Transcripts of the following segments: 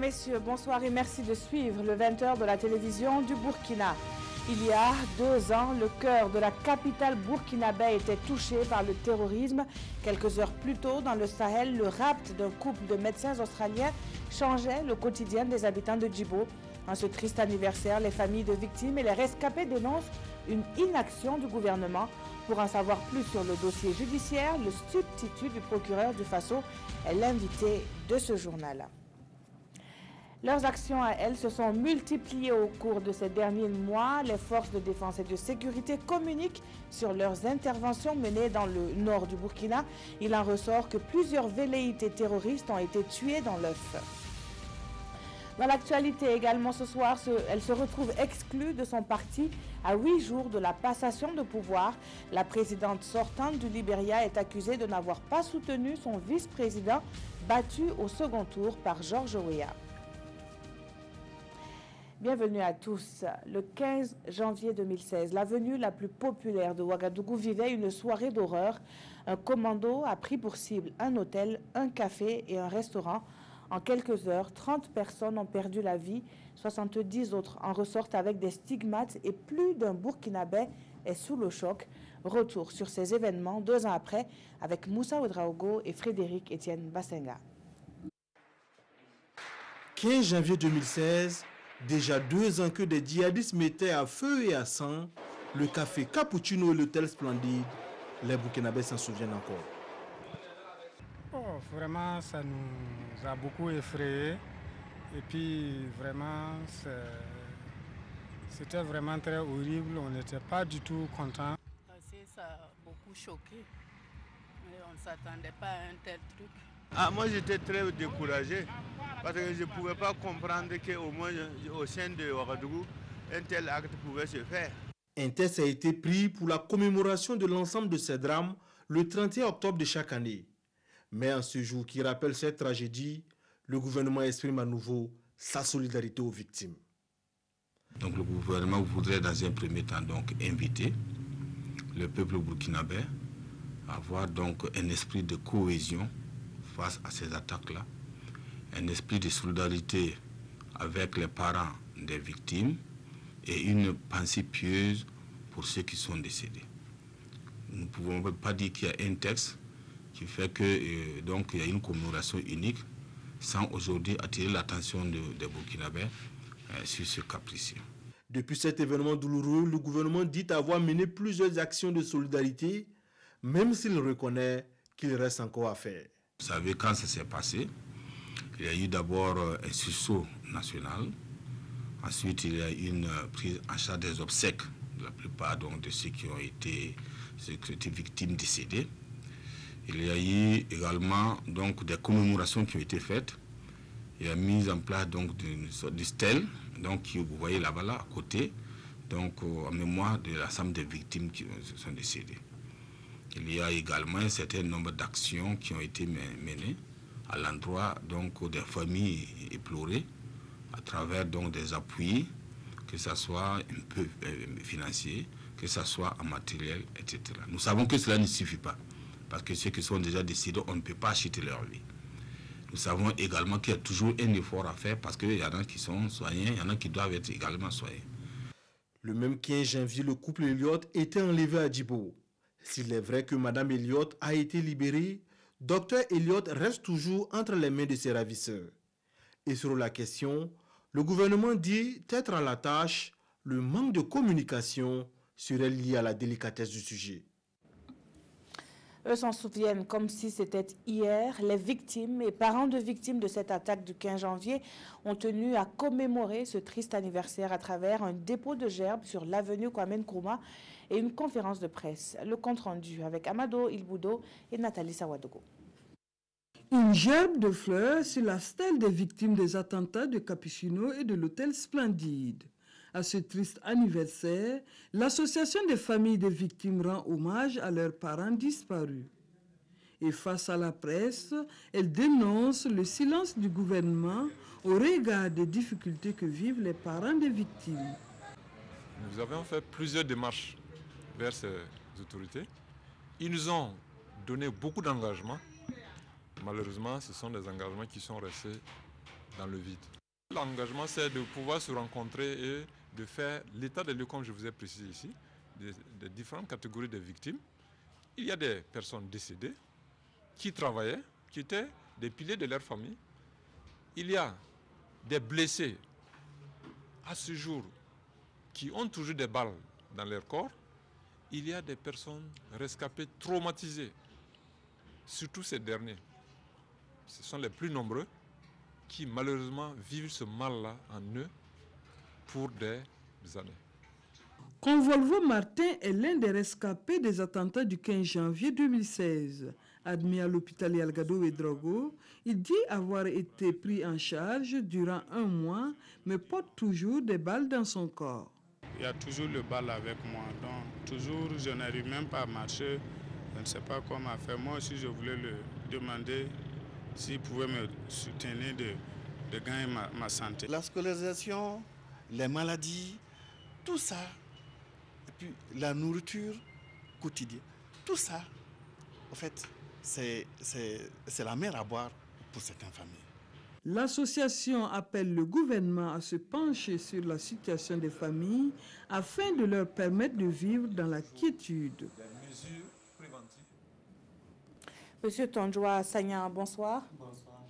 messieurs, bonsoir et merci de suivre le 20h de la télévision du Burkina. Il y a 2 ans, le cœur de la capitale burkinabé était touché par le terrorisme. Quelques heures plus tôt, dans le Sahel, le rapt d'un couple de médecins australiens changeait le quotidien des habitants de Djibo. En ce triste anniversaire, les familles de victimes et les rescapés dénoncent une inaction du gouvernement. Pour en savoir plus sur le dossier judiciaire, le substitut du procureur du Faso est l'invité de ce journal. Leurs actions à elles se sont multipliées au cours de ces derniers mois. Les forces de défense et de sécurité communiquent sur leurs interventions menées dans le nord du Burkina. Il en ressort que plusieurs velléités terroristes ont été tuées dans l'œuf. Dans l'actualité également ce soir, elle se retrouve exclue de son parti à 8 jours de la passation de pouvoir. La présidente sortante du Libéria est accusée de n'avoir pas soutenu son vice-président battu au second tour par George Weah. Bienvenue à tous. Le 15 janvier 2016, l'avenue la plus populaire de Ouagadougou vivait une soirée d'horreur. Un commando a pris pour cible un hôtel, un café et un restaurant. En quelques heures, 30 personnes ont perdu la vie, 70 autres en ressortent avec des stigmates et plus d'un Burkinabé est sous le choc. Retour sur ces événements 2 ans après avec Moussa Ouedraogo et Frédéric Etienne Bassenga. 15 janvier 2016, déjà 2 ans que des djihadistes mettaient à feu et à sang le café Cappuccino et l'hôtel Splendide. Les Burkinabés s'en souviennent encore. Oh, vraiment, ça nous a beaucoup effrayés. Et puis, vraiment, c'était vraiment très horrible. On n'était pas du tout contents. Ça a beaucoup choqué. Mais on ne s'attendait pas à un tel truc. Moi, j'étais très découragé parce que je ne pouvais pas comprendre qu'au moins au sein de Ouagadougou, un tel acte pouvait se faire. Un test a été pris pour la commémoration de l'ensemble de ces drames le 31 octobre de chaque année. Mais en ce jour qui rappelle cette tragédie, le gouvernement exprime à nouveau sa solidarité aux victimes. Donc le gouvernement voudrait dans un premier temps donc inviter le peuple burkinabé à avoir donc un esprit de cohésion face à ces attaques-là, un esprit de solidarité avec les parents des victimes et une pensée pieuse pour ceux qui sont décédés. Nous ne pouvons pas dire qu'il y a un texte qui fait que donc il y a une commémoration unique sans aujourd'hui attirer l'attention des Burkinabés sur ce capricieux. Depuis cet événement douloureux, le gouvernement dit avoir mené plusieurs actions de solidarité, même s'il reconnaît qu'il reste encore à faire. Vous savez, quand ça s'est passé, il y a eu d'abord un sursaut national. Ensuite, il y a eu une prise en charge des obsèques de la plupart donc, de ceux qui ont été victimes décédées. Il y a eu également donc, des commémorations qui ont été faites. Il y a mis en place donc, une sorte de stèle, donc, que vous voyez là-bas, là, à côté, donc, en mémoire de l'ensemble des victimes qui sont décédées. Il y a également un certain nombre d'actions qui ont été menées à l'endroit donc, des familles éplorées, à travers donc, des appuis, que ce soit un peu financier, que ce soit en matériel, etc. Nous savons que cela ne suffit pas. Parce que ceux qui sont déjà décédés, on ne peut pas acheter leur vie. Nous savons également qu'il y a toujours un effort à faire parce qu'il y en a qui sont soignés, il y en a qui doivent être également soignés. Le même 15 janvier, le couple Elliott était enlevé à Djibo. S'il est vrai que Mme Elliott a été libérée, Dr Elliott reste toujours entre les mains de ses ravisseurs. Et sur la question, le gouvernement dit être à la tâche, le manque de communication serait lié à la délicatesse du sujet. Eux s'en souviennent comme si c'était hier. Les victimes et parents de victimes de cette attaque du 15 janvier ont tenu à commémorer ce triste anniversaire à travers un dépôt de gerbes sur l'avenue Kwame Nkrumah et une conférence de presse. Le compte-rendu avec Amado Ilboudo et Nathalie Sawadogo. Une gerbe de fleurs sur la stèle des victimes des attentats de Cappuccino et de l'hôtel Splendide. À ce triste anniversaire, l'association des familles des victimes rend hommage à leurs parents disparus. Et face à la presse, elle dénonce le silence du gouvernement au regard des difficultés que vivent les parents des victimes. Nous avons fait plusieurs démarches vers ces autorités. Ils nous ont donné beaucoup d'engagements. Malheureusement, ce sont des engagements qui sont restés dans le vide. L'engagement, c'est de pouvoir se rencontrer et de faire l'état des lieux, comme je vous ai précisé ici, des différentes catégories de victimes. Il y a des personnes décédées qui travaillaient, qui étaient des piliers de leur famille. Il y a des blessés à ce jour qui ont toujours des balles dans leur corps. Il y a des personnes rescapées traumatisées, surtout ces derniers. Ce sont les plus nombreux qui malheureusement vivent ce mal-là en eux pour des années. Convolvo Martin est l'un des rescapés des attentats du 15 janvier 2016. Admis à l'hôpital Yalgado Ouédraogo, il dit avoir été pris en charge durant 1 mois, mais porte toujours des balles dans son corps. Il y a toujours le bal avec moi, donc toujours je n'arrive même pas à marcher, je ne sais pas comment faire. Moi aussi je voulais le demander s'il pouvait me soutenir de gagner ma santé. La scolarisation, les maladies, tout ça, et puis la nourriture quotidienne, tout ça, en fait, c'est la mer à boire pour certaines familles. L'association appelle le gouvernement à se pencher sur la situation des familles afin de leur permettre de vivre dans la quiétude. Monsieur Tonjoua Sagna, bonsoir. Bonsoir.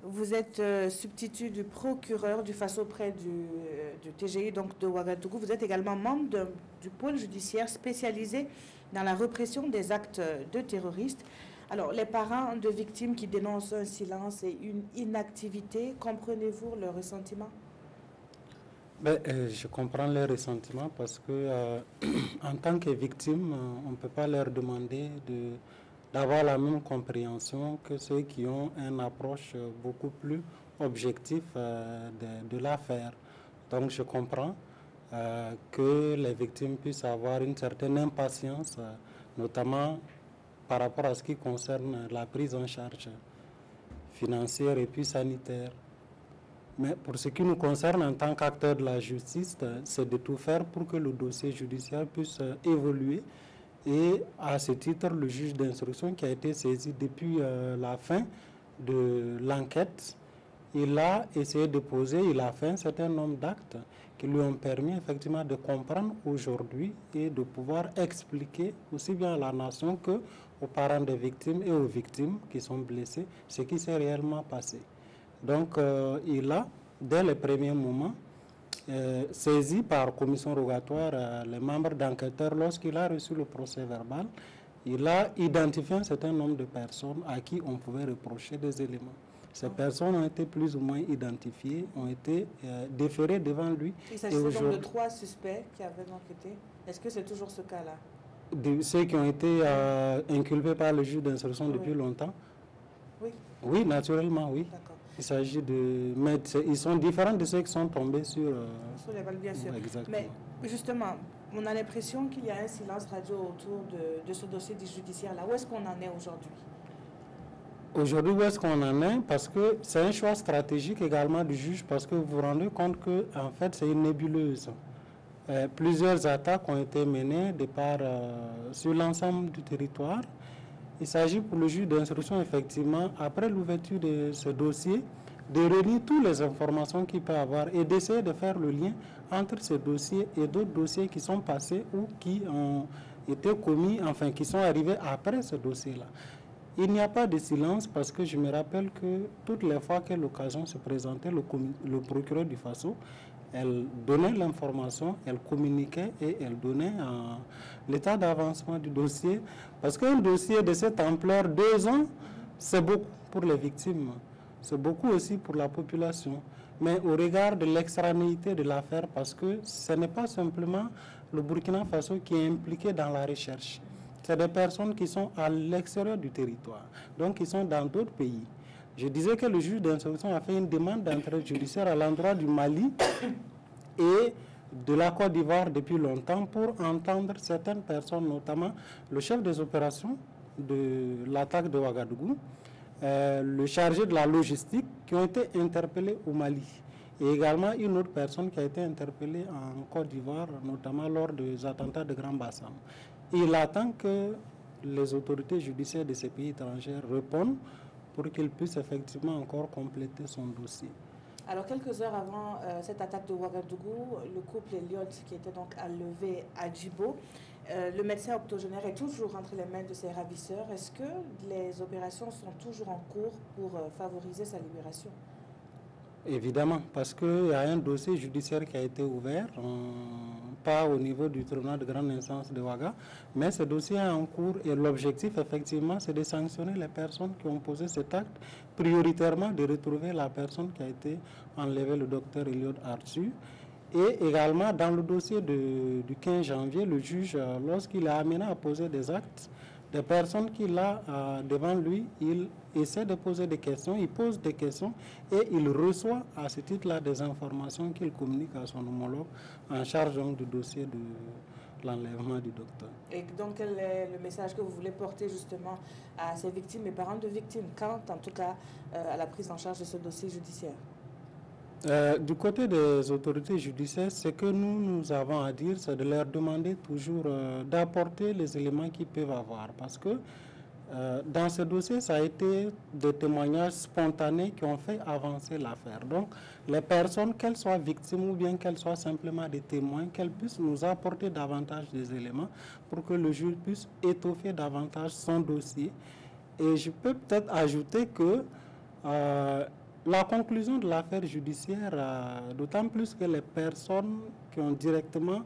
Vous êtes substitut du procureur du FASO près du TGI donc de Ouagadougou. Vous êtes également membre du pôle judiciaire spécialisé dans la répression des actes de terroristes. Alors, les parents de victimes qui dénoncent un silence et une inactivité, comprenez-vous leur ressentiment? Je comprends leur ressentiment parce que en tant que victime, on ne peut pas leur demander d'avoir la même compréhension que ceux qui ont une approche beaucoup plus objective de l'affaire. Donc je comprends que les victimes puissent avoir une certaine impatience, notamment par rapport à ce qui concerne la prise en charge financière et puis sanitaire. Mais pour ce qui nous concerne en tant qu'acteurs de la justice, c'est de tout faire pour que le dossier judiciaire puisse évoluer. Et à ce titre, le juge d'instruction qui a été saisi depuis la fin de l'enquête, il a essayé de poser, il a fait un certain nombre d'actes qui lui ont permis effectivement de comprendre aujourd'hui et de pouvoir expliquer aussi bien à la nation qu'aux parents des victimes et aux victimes qui sont blessées ce qui s'est réellement passé. Donc il a, dès les premiers moments, saisi par commission rogatoire les membres d'enquêteurs lorsqu'il a reçu le procès verbal. Il a identifié un certain nombre de personnes à qui on pouvait reprocher des éléments. Ces personnes ont été plus ou moins identifiées, ont été déférées devant lui. Il s'agissait donc de 3 suspects qui avaient enquêté. Est-ce que c'est toujours ce cas-là? De ceux qui ont été inculpés par le juge d'instruction depuis longtemps? Oui. Oui, naturellement, oui. D'accord. Il s'agit de... Mais ils sont différents de ceux qui sont tombés sur les balles, bien sûr. Exactement. Mais justement, on a l'impression qu'il y a un silence radio autour de ce dossier judiciaire-là. Où est-ce qu'on en est aujourd'hui? Aujourd'hui, où est-ce qu'on en est? Parce que c'est un choix stratégique également du juge, parce que vous vous rendez compte que en fait, c'est une nébuleuse. Plusieurs attaques ont été menées sur l'ensemble du territoire. Il s'agit pour le juge d'instruction, effectivement, après l'ouverture de ce dossier, de réunir toutes les informations qu'il peut avoir et d'essayer de faire le lien entre ce dossier et d'autres dossiers qui sont passés ou qui ont été commis, enfin qui sont arrivés après ce dossier-là. Il n'y a pas de silence parce que je me rappelle que toutes les fois que l'occasion se présentait, le procureur du FASO, elle donnait l'information, elle communiquait et elle donnait l'état d'avancement du dossier. Parce qu'un dossier de cette ampleur, 2 ans, c'est beaucoup pour les victimes. C'est beaucoup aussi pour la population. Mais au regard de l'extranéité de l'affaire, parce que ce n'est pas simplement le Burkina Faso qui est impliqué dans la recherche. C'est des personnes qui sont à l'extérieur du territoire, donc qui sont dans d'autres pays. Je disais que le juge d'instruction a fait une demande d'entrée judiciaire à l'endroit du Mali et de la Côte d'Ivoire depuis longtemps pour entendre certaines personnes, notamment le chef des opérations de l'attaque de Ouagadougou, le chargé de la logistique, qui ont été interpellés au Mali. Et également une autre personne qui a été interpellée en Côte d'Ivoire, notamment lors des attentats de Grand Bassam. Il attend que les autorités judiciaires de ces pays étrangers répondent pour qu'il puisse effectivement encore compléter son dossier. Alors, quelques heures avant cette attaque de Ouagadougou, le couple Elliott, qui était donc enlevé à Djibo, le médecin octogénaire est toujours entre les mains de ses ravisseurs. Est-ce que les opérations sont toujours en cours pour favoriser sa libération? Évidemment, parce qu'il y a un dossier judiciaire qui a été ouvert, pas au niveau du tribunal de grande instance de Ouaga, mais ce dossier est en cours et l'objectif, effectivement, c'est de sanctionner les personnes qui ont posé cet acte, prioritairement de retrouver la personne qui a été enlevée, le docteur Elliott Arthur. Et également, dans le dossier du 15 janvier, le juge, lorsqu'il a amené à poser des actes, des personnes qu'il a devant lui, il essaie de poser des questions, il pose des questions et il reçoit à ce titre-là des informations qu'il communique à son homologue en charge donc, du dossier de l'enlèvement du docteur. Et donc, quel est le message que vous voulez porter justement à ces victimes et parents de victimes, quant en tout cas à la prise en charge de ce dossier judiciaire? Du côté des autorités judiciaires, ce que nous avons à dire, c'est de leur demander toujours d'apporter les éléments qu'ils peuvent avoir. Parce que dans ce dossier, ça a été des témoignages spontanés qui ont fait avancer l'affaire. Donc, les personnes, qu'elles soient victimes ou bien qu'elles soient simplement des témoins, qu'elles puissent nous apporter davantage des éléments pour que le juge puisse étoffer davantage son dossier. Et je peux peut-être ajouter que la conclusion de l'affaire judiciaire, d'autant plus que les personnes qui ont directement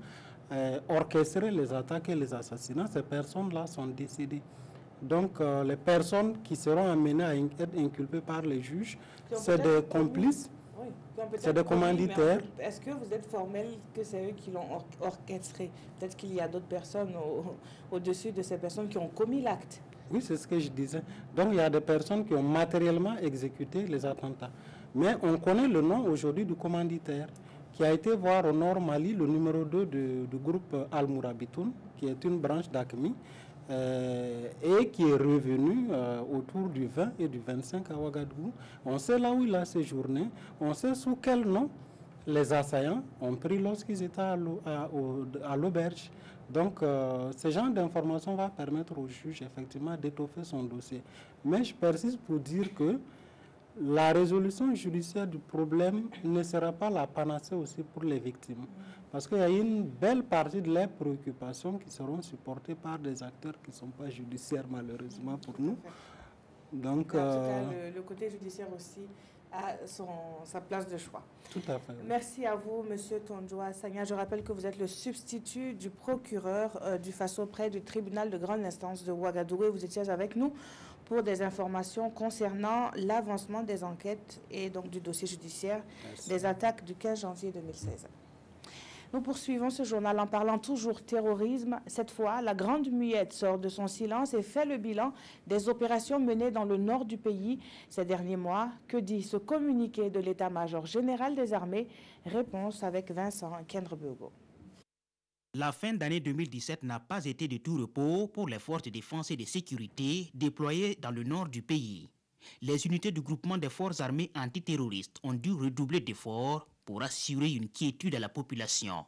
orchestré les attaques et les assassinats, ces personnes-là sont décédées. Donc, les personnes qui seront amenées à être inculpées par les juges, c'est des complices, c'est des commanditaires. Est-ce que vous êtes formel que c'est eux qui l'ont orchestré? Peut-être qu'il y a d'autres personnes au-dessus de ces personnes qui ont commis l'acte. Oui, c'est ce que je disais. Donc, il y a des personnes qui ont matériellement exécuté les attentats. Mais on connaît le nom aujourd'hui du commanditaire qui a été voir au Nord Mali le numéro 2 du groupe Al-Mourabitoun, qui est une branche d'ACMI, et qui est revenu autour du 20 et du 25 à Ouagadougou. On sait là où il a séjourné, on sait sous quel nom les assaillants ont pris lorsqu'ils étaient à l'auberge. Donc, ce genre d'information va permettre au juge, effectivement, d'étoffer son dossier. Mais je persiste pour dire que la résolution judiciaire du problème ne sera pas la panacée aussi pour les victimes. Parce qu'il y a une belle partie de leurs préoccupations qui seront supportées par des acteurs qui ne sont pas judiciaires, malheureusement, pour nous. Donc, en tout cas, le côté judiciaire aussi a sa place de choix. Tout à fait. Merci à vous, M. Tonjoa Sagna. Je rappelle que vous êtes le substitut du procureur du Faso près du tribunal de grande instance de Ouagadougou et vous étiez avec nous pour des informations concernant l'avancement des enquêtes et donc du dossier judiciaire des attaques du 15 janvier 2016. Nous poursuivons ce journal en parlant toujours terrorisme. Cette fois, la Grande Muette sort de son silence et fait le bilan des opérations menées dans le nord du pays ces derniers mois. Que dit ce communiqué de l'état-major général des armées? Réponse avec Vincent Kendrebogo. La fin d'année 2017 n'a pas été de tout repos pour les forces de défense et de sécurité déployées dans le nord du pays. Les unités du groupement des forces armées antiterroristes ont dû redoubler d'efforts pour assurer une quiétude à la population.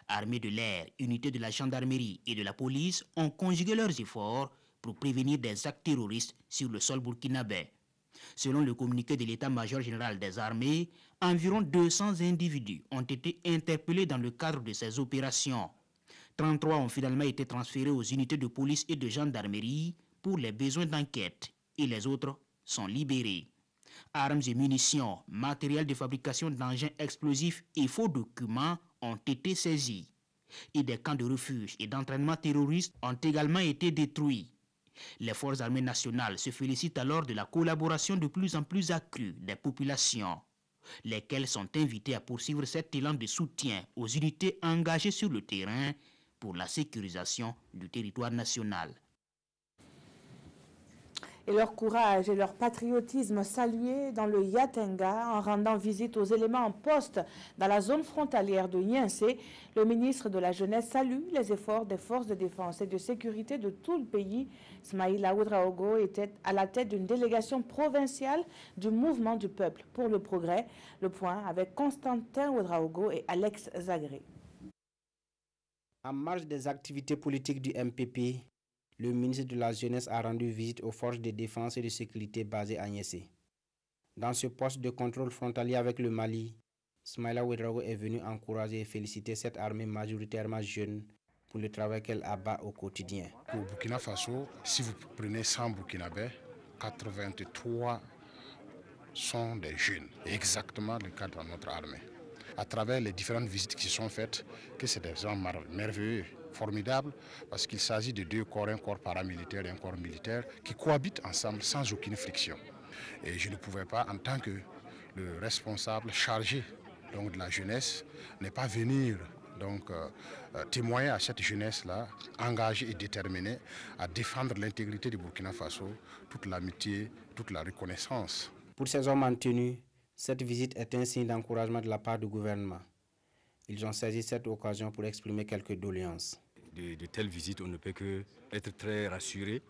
Armées de l'air, unités de la gendarmerie et de la police ont conjugué leurs efforts pour prévenir des actes terroristes sur le sol burkinabé. Selon le communiqué de l'état-major général des armées, environ 200 individus ont été interpellés dans le cadre de ces opérations. 33 ont finalement été transférés aux unités de police et de gendarmerie pour les besoins d'enquête et les autres sont libérés. Armes et munitions, matériel de fabrication d'engins explosifs et faux documents ont été saisis. Et des camps de refuge et d'entraînement terroristes ont également été détruits. Les forces armées nationales se félicitent alors de la collaboration de plus en plus accrue des populations, lesquelles sont invitées à poursuivre cet élan de soutien aux unités engagées sur le terrain pour la sécurisation du territoire national. Et leur courage et leur patriotisme salués dans le Yatenga en rendant visite aux éléments en poste dans la zone frontalière de Niensé. Le ministre de la Jeunesse salue les efforts des forces de défense et de sécurité de tout le pays. Smaïla Ouedraogo était à la tête d'une délégation provinciale du Mouvement du Peuple pour le Progrès. Le point avec Constantin Ouedraogo et Alex Zagré. En marge des activités politiques du MPP, le ministre de la Jeunesse a rendu visite aux forces de défense et de sécurité basées à Niensé. Dans ce poste de contrôle frontalier avec le Mali, Smaïla Ouedraogo est venu encourager et féliciter cette armée majoritairement jeune pour le travail qu'elle abat au quotidien. Au Burkina Faso, si vous prenez 100 Burkinabés, 83 sont des jeunes. Exactement le cas de notre armée. À travers les différentes visites qui sont faites, que c'est des gens merveilleux, formidables, parce qu'il s'agit de deux corps, un corps paramilitaire et un corps militaire, qui cohabitent ensemble sans aucune friction. Et je ne pouvais pas, en tant que le responsable chargé donc, de la jeunesse, ne pas venir témoigner à cette jeunesse-là, engagée et déterminée à défendre l'intégrité du Burkina Faso, toute l'amitié, toute la reconnaissance. Pour ces hommes en tenue, cette visite est un signe d'encouragement de la part du gouvernement. Ils ont saisi cette occasion pour exprimer quelques doléances. De telles visites, on ne peut que être très rassuré,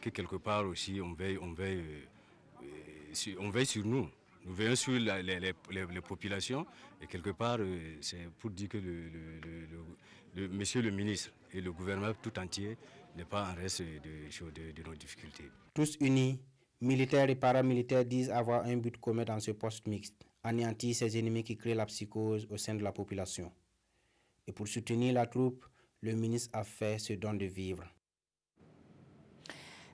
que quelque part aussi on veille sur nous. Nous veillons sur les populations et quelque part c'est pour dire que monsieur le ministre et le gouvernement tout entier n'est pas en reste de nos difficultés. Tous unis, militaires et paramilitaires disent avoir un but commun dans ce poste mixte, anéantir ces ennemis qui créent la psychose au sein de la population. Et pour soutenir la troupe, le ministre a fait ce don de vivre.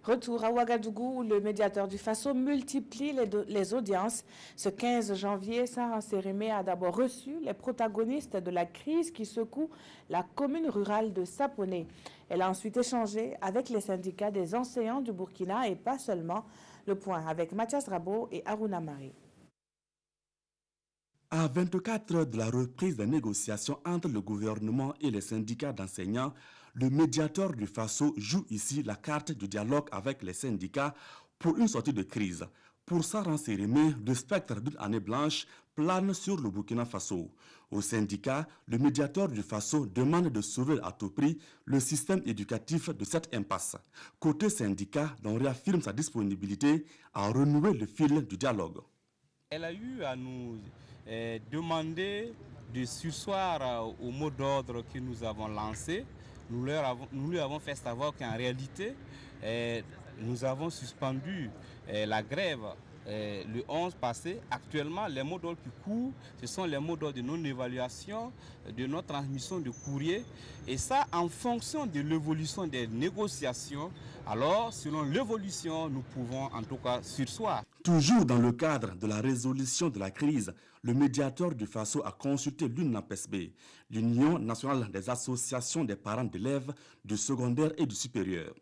Retour à Ouagadougou où le médiateur du Faso multiplie les audiences. Ce 15 janvier, Sarah Sérémé a d'abord reçu les protagonistes de la crise qui secoue la commune rurale de Saponé. Elle a ensuite échangé avec les syndicats des enseignants du Burkina et pas seulement. Le point avec Mathias Rabo et Aruna Mari. À 24 heures de la reprise des négociations entre le gouvernement et les syndicats d'enseignants, le médiateur du Faso joue ici la carte du dialogue avec les syndicats pour une sortie de crise. Pour Sarah Sérémé, le spectre d'une année blanche plane sur le Burkina Faso. Au syndicat, le médiateur du Faso demande de sauver à tout prix le système éducatif de cette impasse. Côté syndicat, l'on réaffirme sa disponibilité à renouer le fil du dialogue. Elle a eu à nous demander de surseoir au mot d'ordre que nous avons lancé. Nous lui avons fait savoir qu'en réalité, nous avons suspendu la grève le 11 passé. Actuellement, les mots d'ordre qui courent, ce sont les mots d'ordre de non-évaluation, de notre transmission de courrier. Et ça, en fonction de l'évolution des négociations, alors, selon l'évolution, nous pouvons en tout cas surseoir. Toujours dans le cadre de la résolution de la crise, le médiateur du Faso a consulté l'UNAPESB, l'Union nationale des associations des parents d'élèves du secondaire et du supérieur.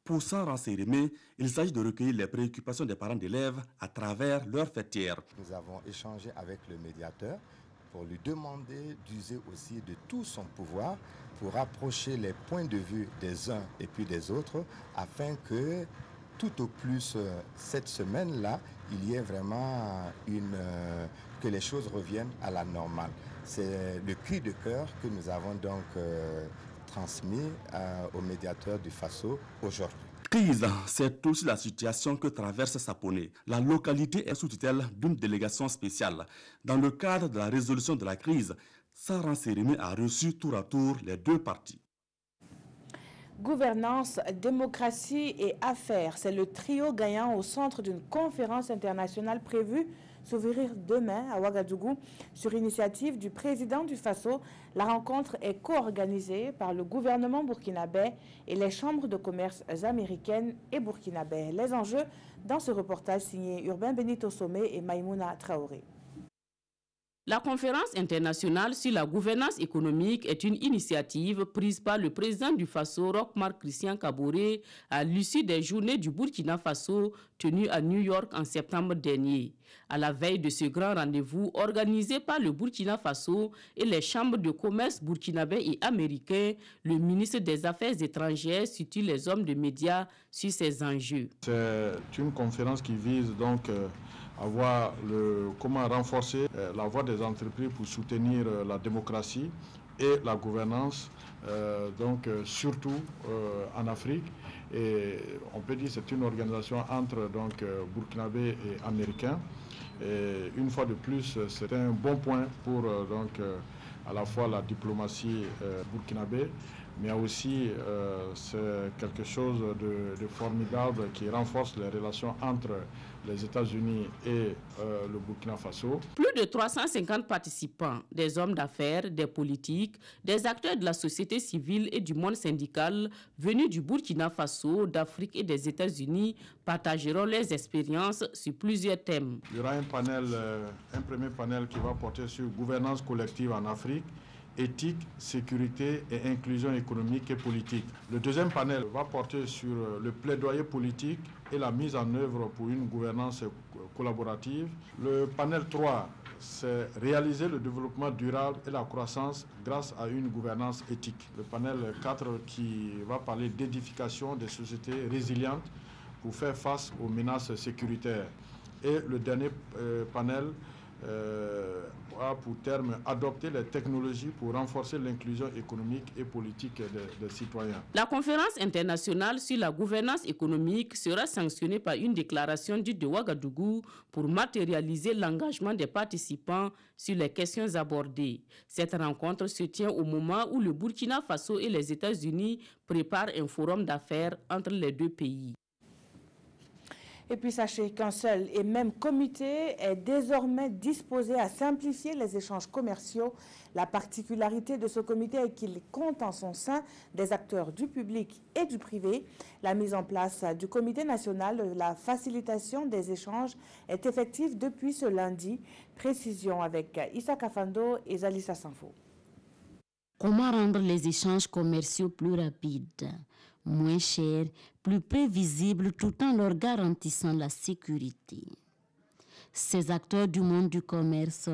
Pour Sarah Sérémé, il s'agit de recueillir les préoccupations des parents d'élèves à travers leur fêtière. Nous avons échangé avec le médiateur pour lui demander d'user aussi de tout son pouvoir pour rapprocher les points de vue des uns et puis des autres afin que tout au plus cette semaine-là, il y ait vraiment que les choses reviennent à la normale. C'est le cri de cœur que nous avons donc transmis au médiateur du Faso aujourd'hui. Crise, c'est aussi la situation que traverse Saponé. La localité est sous tutelle d'une délégation spéciale. Dans le cadre de la résolution de la crise, Sarah Sérémé a reçu tour à tour les deux parties. Gouvernance, démocratie et affaires, c'est le trio gagnant au centre d'une conférence internationale prévue s'ouvrir demain à Ouagadougou. Sur initiative du président du Faso, la rencontre est co-organisée par le gouvernement burkinabé et les chambres de commerce américaines et burkinabé. Les enjeux dans ce reportage signé Urbain Benito Somé et Maïmouna Traoré. La conférence internationale sur la gouvernance économique est une initiative prise par le président du Faso, Roch-Marc Christian Kaboré, à l'issue des journées du Burkina Faso tenues à New York en septembre dernier. À la veille de ce grand rendez-vous organisé par le Burkina Faso et les chambres de commerce burkinabé et américains, le ministre des Affaires étrangères situe les hommes de médias sur ces enjeux. C'est une conférence qui vise donc à voir comment renforcer la voix des entreprises pour soutenir la démocratie et la gouvernance, surtout en Afrique. Et on peut dire que c'est une organisation entre burkinabé et américain. Et une fois de plus, c'est un bon point pour à la fois la diplomatie burkinabé, mais aussi c'est quelque chose de formidable qui renforce les relations entre les États-Unis et le Burkina Faso. Plus de 350 participants, des hommes d'affaires, des politiques, des acteurs de la société civile et du monde syndical venus du Burkina Faso, d'Afrique et des États-Unis partageront leurs expériences sur plusieurs thèmes. Il y aura un premier panel qui va porter sur gouvernance collective en Afrique, éthique, sécurité et inclusion économique et politique. Le deuxième panel va porter sur le plaidoyer politique et la mise en œuvre pour une gouvernance collaborative. Le panel 3, c'est réaliser le développement durable et la croissance grâce à une gouvernance éthique. Le panel 4 qui va parler d'édification des sociétés résilientes pour faire face aux menaces sécuritaires. Et le dernier panel a pour terme adopter les technologies pour renforcer l'inclusion économique et politique des citoyens. La conférence internationale sur la gouvernance économique sera sanctionnée par une déclaration dite de Ouagadougou pour matérialiser l'engagement des participants sur les questions abordées. Cette rencontre se tient au moment où le Burkina Faso et les États-Unis préparent un forum d'affaires entre les deux pays. Et puis sachez qu'un seul et même comité est désormais disposé à simplifier les échanges commerciaux. La particularité de ce comité est qu'il compte en son sein des acteurs du public et du privé. La mise en place du comité national de la facilitation des échanges est effective depuis ce lundi. Précision avec Issa Kafando et Zalissa Sanfo. Comment rendre les échanges commerciaux plus rapides, moins chers, plus prévisibles tout en leur garantissant la sécurité? Ces acteurs du monde du commerce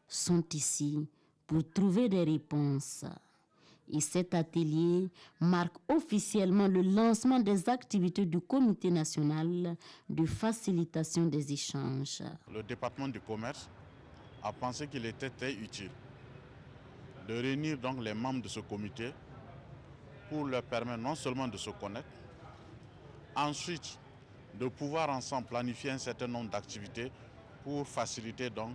sont ici pour trouver des réponses. Et cet atelier marque officiellement le lancement des activités du Comité national de facilitation des échanges. Le département du commerce a pensé qu'il était très utile de réunir donc les membres de ce comité pour leur permettre non seulement de se connaître, ensuite de pouvoir ensemble planifier un certain nombre d'activités pour faciliter donc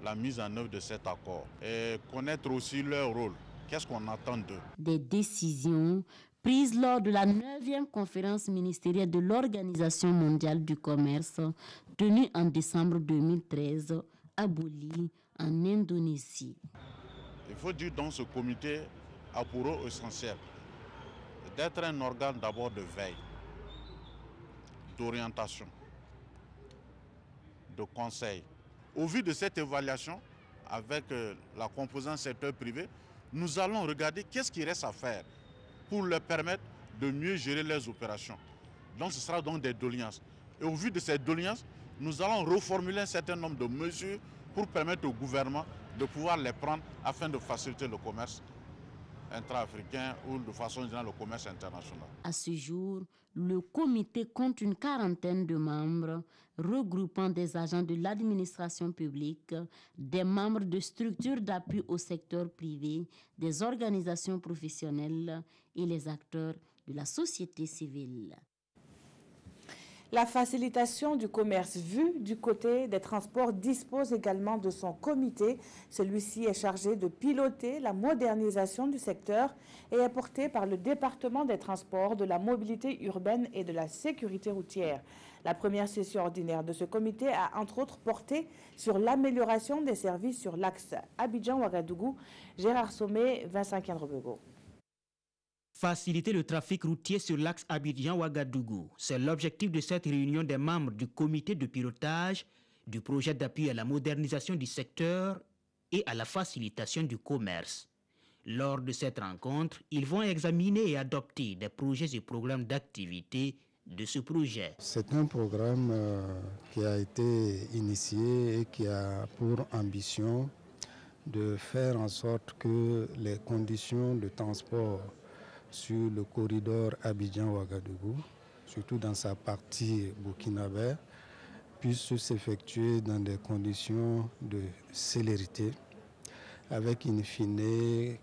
la mise en œuvre de cet accord et connaître aussi leur rôle. Qu'est-ce qu'on attend d'eux? Des décisions prises lors de la 9e conférence ministérielle de l'Organisation mondiale du commerce tenue en décembre 2013 à Bali, en Indonésie. Il faut dire donc ce comité a pour rôle essentiel d'être un organe d'abord de veille, d'orientation, de conseil. Au vu de cette évaluation, avec la composante secteur privé, nous allons regarder qu'est-ce qui reste à faire pour leur permettre de mieux gérer leurs opérations. Donc ce sera donc des doléances. Et au vu de ces doléances, nous allons reformuler un certain nombre de mesures pour permettre au gouvernement de pouvoir les prendre afin de faciliter le commerce intra-africain ou de façon générale le commerce international. À ce jour, le comité compte une quarantaine de membres regroupant des agents de l'administration publique, des membres de structures d'appui au secteur privé, des organisations professionnelles et les acteurs de la société civile. La facilitation du commerce vu du côté des transports dispose également de son comité. Celui-ci est chargé de piloter la modernisation du secteur et est porté par le département des transports, de la mobilité urbaine et de la sécurité routière. La première session ordinaire de ce comité a entre autres porté sur l'amélioration des services sur l'axe Abidjan-Ouagadougou. Gérard Sommet, Vincent Kendrebego. Faciliter le trafic routier sur l'axe Abidjan-Ouagadougou. C'est l'objectif de cette réunion des membres du comité de pilotage du projet d'appui à la modernisation du secteur et à la facilitation du commerce. Lors de cette rencontre, ils vont examiner et adopter des projets et programmes d'activité de ce projet. C'est un programme qui a été initié et qui a pour ambition de faire en sorte que les conditions de transport sur le corridor Abidjan-Ouagadougou, surtout dans sa partie burkinabé, puisse s'effectuer dans des conditions de célérité, avec in fine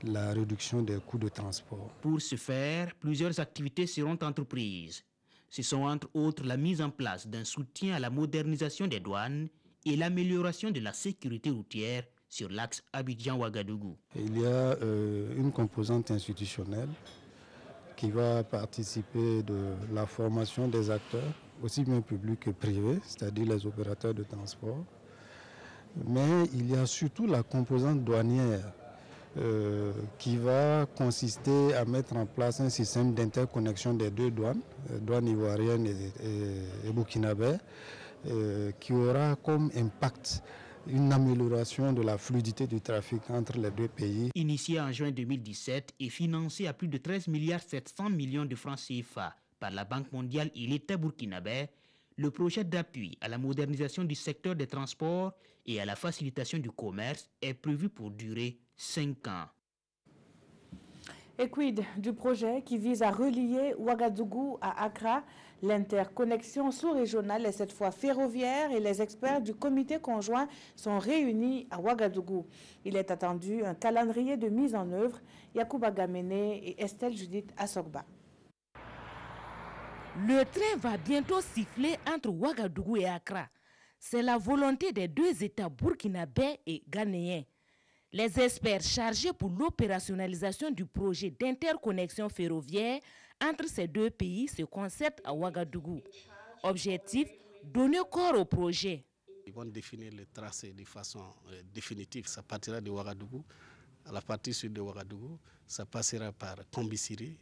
la réduction des coûts de transport. Pour ce faire, plusieurs activités seront entreprises. Ce sont entre autres la mise en place d'un soutien à la modernisation des douanes et l'amélioration de la sécurité routière sur l'axe Abidjan-Ouagadougou. Il y a une composante institutionnelle qui va participer de la formation des acteurs, aussi bien publics que privés, c'est-à-dire les opérateurs de transport. Mais il y a surtout la composante douanière qui va consister à mettre en place un système d'interconnexion des deux douanes, douane ivoirienne et burkinabé, qui aura comme impact une amélioration de la fluidité du trafic entre les deux pays. Initié en juin 2017 et financé à plus de 13,7 milliards de francs CFA par la Banque mondiale et l'État burkinabé, le projet d'appui à la modernisation du secteur des transports et à la facilitation du commerce est prévu pour durer 5 ans. Et quid du projet qui vise à relier Ouagadougou à Accra? L'interconnexion sous-régionale est cette fois ferroviaire et les experts du comité conjoint sont réunis à Ouagadougou. Il est attendu un calendrier de mise en œuvre. Yacouba Gamene et Estelle Judith Assogba. Le train va bientôt siffler entre Ouagadougou et Accra. C'est la volonté des deux États burkinabés et ghanéens. Les experts chargés pour l'opérationnalisation du projet d'interconnexion ferroviaire entre ces deux pays se concertent à Ouagadougou. Objectif, donner corps au projet. Ils vont définir le tracé de façon définitive. Ça partira de Ouagadougou. À la partie sud de Ouagadougou, ça passera par Kombisiri,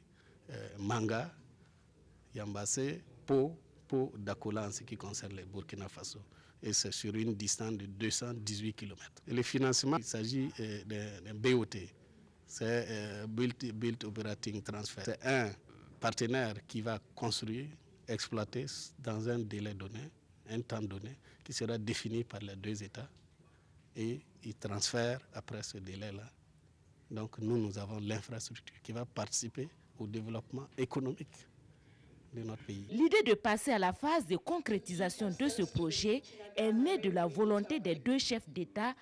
Manga, Yambassé, Po, Dakola en ce qui concerne le Burkina Faso. Et c'est sur une distance de 218 km. Et le financement, il s'agit d'un BOT, c'est Build Operating Transfer. C'est un partenaire qui va construire, exploiter dans un délai donné, un temps donné, qui sera défini par les deux États. Et il transfère après ce délai-là. Donc nous avons l'infrastructure qui va participer au développement économique de notre pays. L'idée de passer à la phase de concrétisation de ce projet est née de la volonté des deux chefs d'État,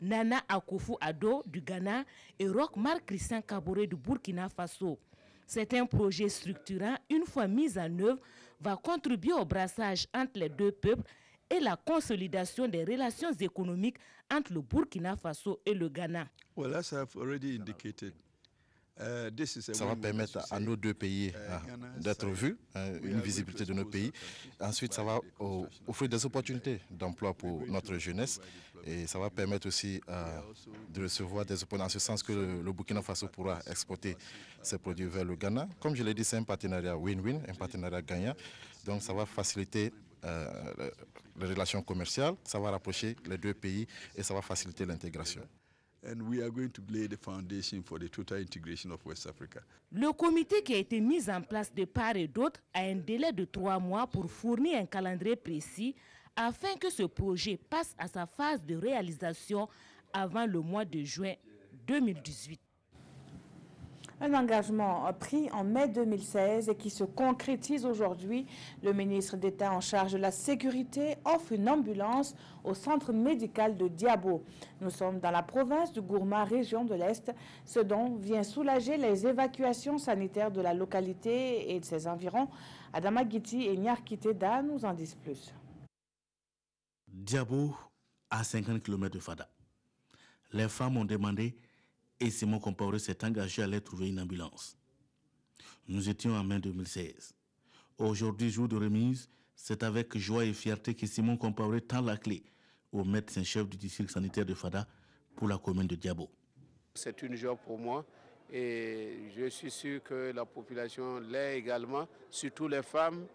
Nana Akufo-Addo du Ghana et Roch Marc Christian Kaboré du Burkina Faso. C'est un projet structurant, une fois mis en œuvre, va contribuer au brassage entre les deux peuples et la consolidation des relations économiques entre le Burkina Faso et le Ghana. Well, as I've already indicated, ça va permettre à nos deux pays d'être vus, une visibilité de nos pays. Ensuite, ça va offrir des opportunités d'emploi pour notre jeunesse et ça va permettre aussi de recevoir des opportunités en ce sens que le Burkina Faso pourra exporter ses produits vers le Ghana. Comme je l'ai dit, c'est un partenariat win-win, un partenariat gagnant. Donc ça va faciliter les relations commerciales, ça va rapprocher les deux pays et ça va faciliter l'intégration. And we are going to lay the foundation for the total integration of West Africa. Le comité qui a été mis en place de part et d'autre a un délai de 3 mois pour fournir un calendrier précis afin que ce projet passe à sa phase de réalisation avant le mois de juin 2018. Un engagement pris en mai 2016 et qui se concrétise aujourd'hui. Le ministre d'État en charge de la sécurité offre une ambulance au centre médical de Diabo. Nous sommes dans la province du Gourma, région de l'Est, ce dont vient soulager les évacuations sanitaires de la localité et de ses environs. Adama Guiti et Nyarkiteda nous en disent plus. Diabo, à 50 km de Fada. Les femmes ont demandé et Simon Compaoré s'est engagé à aller trouver une ambulance. Nous étions en mai 2016. Aujourd'hui, jour de remise, c'est avec joie et fierté que Simon Compaoré tend la clé au médecin-chef du district sanitaire de Fada pour la commune de Diabo. C'est une joie pour moi et je suis sûr que la population l'est également, surtout les femmes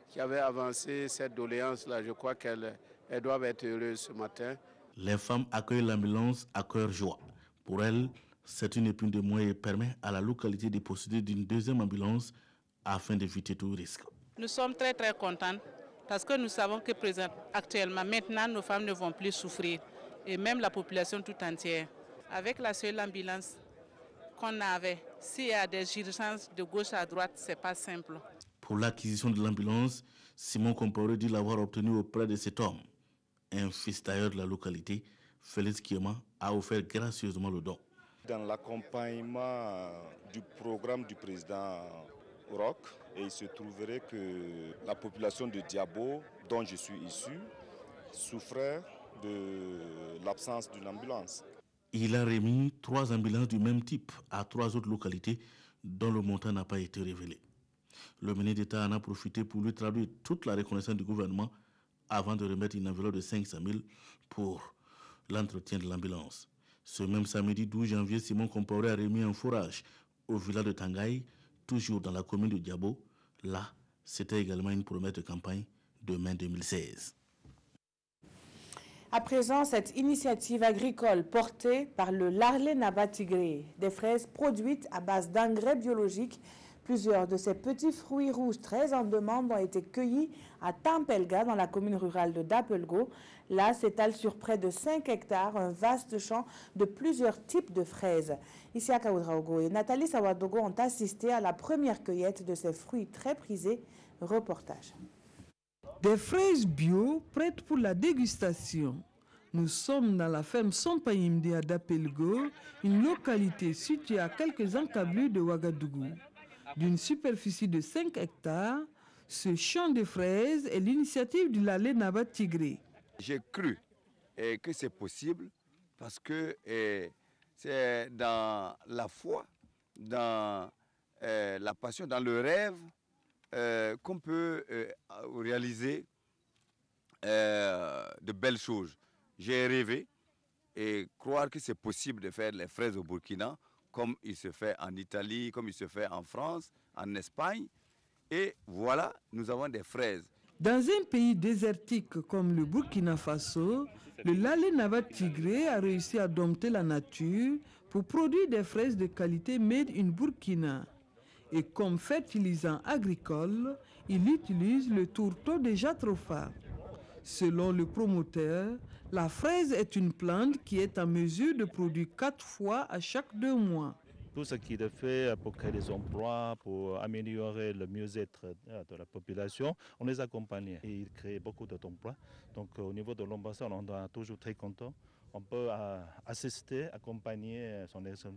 qui avaient avancé cette doléance-là. Je crois qu'elles doivent être heureuses ce matin. Les femmes accueillent l'ambulance à cœur joie. Pour elles, c'est une épine de moins et permet à la localité de posséder d'une deuxième ambulance afin d'éviter tout risque. Nous sommes très contents parce que nous savons que actuellement, maintenant, nos femmes ne vont plus souffrir et même la population tout entière. Avec la seule ambulance qu'on avait, s'il y a des urgences de gauche à droite, ce n'est pas simple. Pour l'acquisition de l'ambulance, Simon Compaoré dit l'avoir obtenu auprès de cet homme. Un fils tailleur de la localité, Félix Kiema, a offert gracieusement le don. Dans l'accompagnement du programme du président Roch, et il se trouverait que la population de Diabo, dont je suis issu, souffrait de l'absence d'une ambulance. Il a remis 3 ambulances du même type à 3 autres localités dont le montant n'a pas été révélé. Le ministre d'État en a profité pour lui traduire toute la reconnaissance du gouvernement avant de remettre une enveloppe de 500 000 pour l'entretien de l'ambulance. Ce même samedi 12 janvier, Simon Compaoré a remis un forage au village de Tangaï, toujours dans la commune de Diabo. Là, c'était également une promesse de campagne de mai 2016. À présent, cette initiative agricole portée par le Larlé Naba Tigré, des fraises produites à base d'engrais biologiques. Plusieurs de ces petits fruits rouges très en demande ont été cueillis à Tampelga, dans la commune rurale de Dapelgo. Là s'étale sur près de 5 hectares un vaste champ de plusieurs types de fraises. Ici à Kaoudraogo et Nathalie Sawadogo ont assisté à la première cueillette de ces fruits très prisés. Reportage. Des fraises bio prêtes pour la dégustation. Nous sommes dans la ferme Sompayimdi à Dapelgo, une localité située à quelques encablures de Ouagadougou. D'une superficie de 5 hectares, ce champ de fraises est l'initiative du Larlé Naba Tigré. J'ai cru que c'est possible parce que c'est dans la foi, dans la passion, dans le rêve qu'on peut réaliser de belles choses. J'ai rêvé et croire que c'est possible de faire les fraises au Burkina comme il se fait en Italie, comme il se fait en France, en Espagne. Et voilà, nous avons des fraises. Dans un pays désertique comme le Burkina Faso, le Larlé Naba Tigré a réussi à dompter la nature pour produire des fraises de qualité made in Burkina. Et comme fertilisant agricole, il utilise le tourteau de Jatropha. Selon le promoteur, la fraise est une plante qui est en mesure de produire 4 fois à chaque 2 mois. Tout ce qu'il a fait pour créer des emplois, pour améliorer le mieux-être de la population, on les accompagne. Et il crée beaucoup d'emplois. Donc au niveau de l'ambassade, on est toujours très content. On peut assister, accompagner son excellence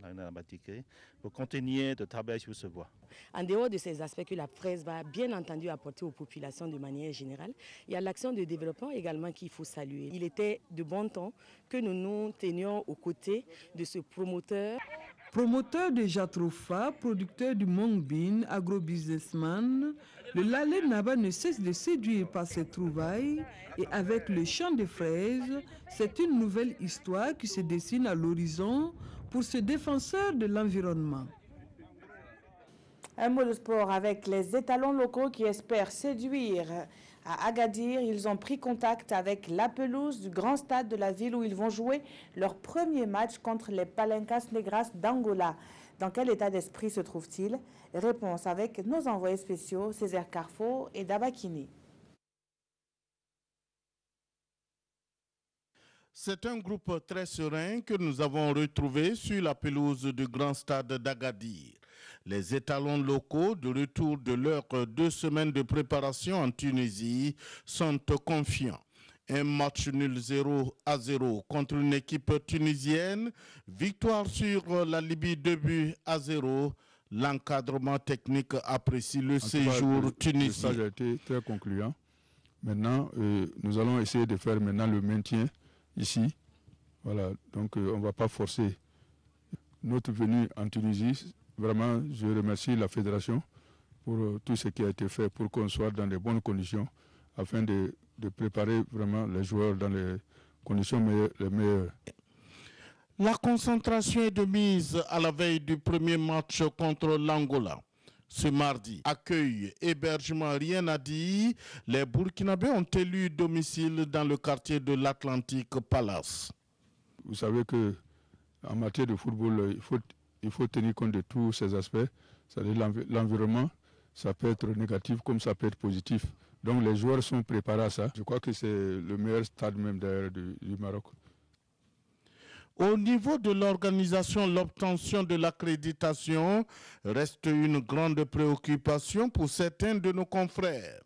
pour continuer de travailler sur ce bois. En dehors de ces aspects que la fraise va bien entendu apporter aux populations de manière générale, il y a l'action de développement également qu'il faut saluer. Il était de bon temps que nous nous tenions aux côtés de ce promoteur. Promoteur de Jatropha, producteur du Mongbin, agro-businessman, le Larlé Naba ne cesse de séduire par ses trouvailles et avec le champ de fraises, c'est une nouvelle histoire qui se dessine à l'horizon pour ce défenseur de l'environnement. Un mot de sport avec les étalons locaux qui espèrent séduire. À Agadir, ils ont pris contact avec la pelouse du grand stade de la ville où ils vont jouer leur premier match contre les Palencas Negras d'Angola. Dans quel état d'esprit se trouvent-ils? Réponse avec nos envoyés spéciaux Césaire Carrefour et Dabakini. C'est un groupe très serein que nous avons retrouvé sur la pelouse du grand stade d'Agadir. Les étalons locaux, de retour de leurs 2 semaines de préparation en Tunisie, sont confiants. Un match nul 0-0 contre une équipe tunisienne, victoire sur la Libye 2-0. L'encadrement technique apprécie le séjour tunisien. Le stage a été très concluant. Maintenant, nous allons essayer de faire maintenant le maintien ici. Voilà, donc on ne va pas forcer notre venue en Tunisie. Vraiment, je remercie la fédération pour tout ce qui a été fait pour qu'on soit dans de bonnes conditions afin de préparer vraiment les joueurs dans les conditions les meilleures. La concentration est de mise à la veille du premier match contre l'Angola. Ce mardi, accueil, hébergement, rien à dire. Les Burkinabés ont élu domicile dans le quartier de l'Atlantic Palace. Vous savez que en matière de football, il faut tenir compte de tous ces aspects. C'est-à-dire l'environnement, ça peut être négatif comme ça peut être positif. Donc les joueurs sont préparés à ça. Je crois que c'est le meilleur stade même d'ailleurs du Maroc. Au niveau de l'organisation, l'obtention de l'accréditation reste une grande préoccupation pour certains de nos confrères.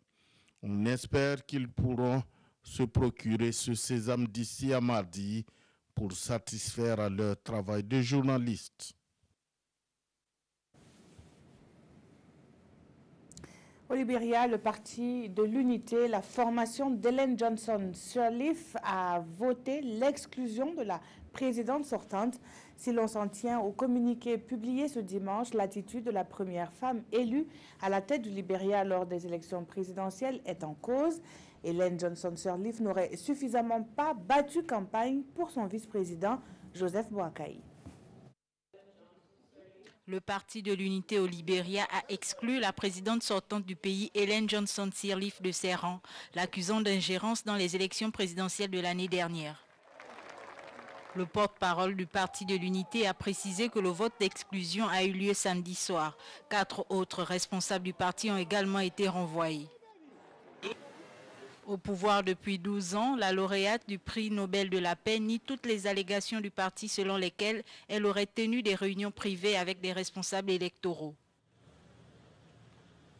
On espère qu'ils pourront se procurer ce sésame d'ici à mardi pour satisfaire à leur travail de journaliste. Au Libéria, le parti de l'unité, la formation d'Ellen Johnson Sirleaf a voté l'exclusion de la vice-présidente sortante. Si l'on s'en tient au communiqué publié ce dimanche, l'attitude de la première femme élue à la tête du Libéria lors des élections présidentielles est en cause. Ellen Johnson Sirleaf n'aurait suffisamment pas battu campagne pour son vice-président Joseph Boakai. Le Parti de l'Unité au Libéria a exclu la présidente sortante du pays, Ellen Johnson Sirleaf, de ses rangs, l'accusant d'ingérence dans les élections présidentielles de l'année dernière. Le porte-parole du Parti de l'Unité a précisé que le vote d'exclusion a eu lieu samedi soir. 4 autres responsables du parti ont également été renvoyés. Au pouvoir depuis 12 ans, la lauréate du prix Nobel de la paix nie toutes les allégations du parti selon lesquelles elle aurait tenu des réunions privées avec des responsables électoraux.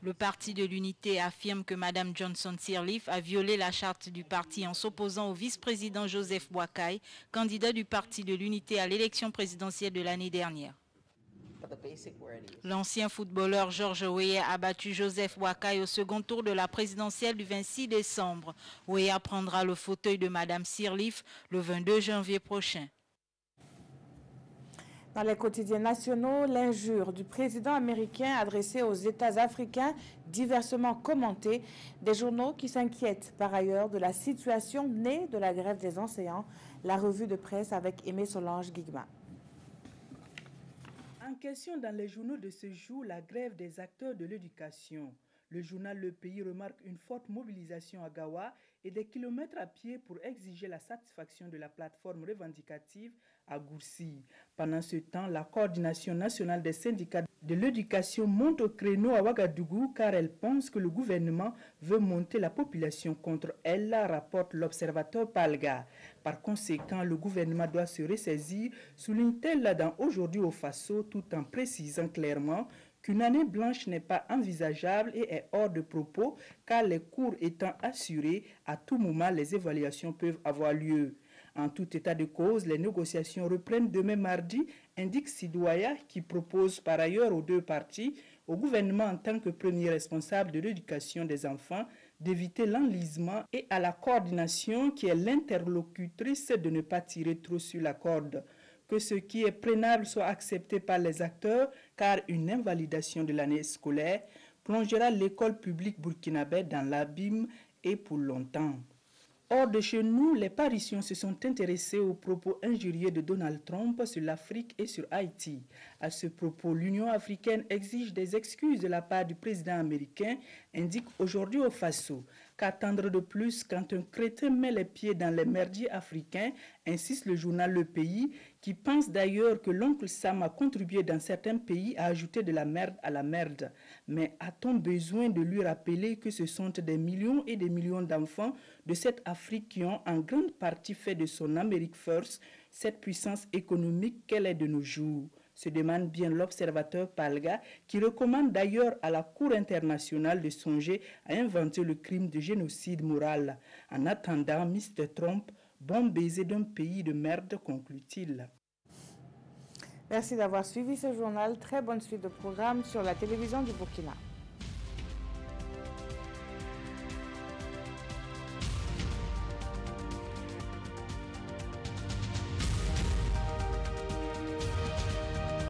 Le Parti de l'Unité affirme que Mme Johnson Sirleaf a violé la charte du parti en s'opposant au vice-président Joseph Boakai, candidat du Parti de l'Unité à l'élection présidentielle de l'année dernière. L'ancien footballeur George Weah a battu Joseph Boakai au second tour de la présidentielle du 26 décembre. Weah prendra le fauteuil de Mme Sirleaf le 22 janvier prochain. Dans les quotidiens nationaux, l'injure du président américain adressée aux États africains, diversement commentée, des journaux qui s'inquiètent par ailleurs de la situation née de la grève des enseignants. La revue de presse avec Aimé Solange Guigma. En question dans les journaux de ce jour, la grève des acteurs de l'éducation. Le journal Le Pays remarque une forte mobilisation à Gawa et des kilomètres à pied pour exiger la satisfaction de la plateforme revendicative à Gourcy. Pendant ce temps, la coordination nationale des syndicats de l'éducation monte au créneau à Ouagadougou car elle pense que le gouvernement veut monter la population contre elle, rapporte l'observateur Palga. Par conséquent, le gouvernement doit se ressaisir, souligne-t-elle dans Aujourd'hui au Faso, tout en précisant clairement qu'une année blanche n'est pas envisageable et est hors de propos car les cours étant assurés, à tout moment les évaluations peuvent avoir lieu. En tout état de cause, les négociations reprennent demain mardi, indique Sidouaya, qui propose par ailleurs aux deux parties, au gouvernement en tant que premier responsable de l'éducation des enfants, d'éviter l'enlisement et à la coordination qui est l'interlocutrice de ne pas tirer trop sur la corde. Que ce qui est prénable soit accepté par les acteurs, car une invalidation de l'année scolaire plongera l'école publique burkinabé dans l'abîme et pour longtemps. Hors de chez nous, les Parisiens se sont intéressés aux propos injurieux de Donald Trump sur l'Afrique et sur Haïti. À ce propos, l'Union africaine exige des excuses de la part du président américain, indique Aujourd'hui au Faso. Qu'attendre de plus quand un crétin met les pieds dans les merdiers africains, insiste le journal Le Pays, qui pense d'ailleurs que l'oncle Sam a contribué dans certains pays à ajouter de la merde à la merde. Mais a-t-on besoin de lui rappeler que ce sont des millions et des millions d'enfants de cette Afrique qui ont en grande partie fait de son America First cette puissance économique qu'elle est de nos jours? Se demande bien l'observateur Palga, qui recommande d'ailleurs à la Cour internationale de songer à inventer le crime de génocide moral. En attendant, Mr. Trump, bon baiser d'un pays de merde, conclut-il. Merci d'avoir suivi ce journal. Très bonne suite de programme sur la télévision du Burkina.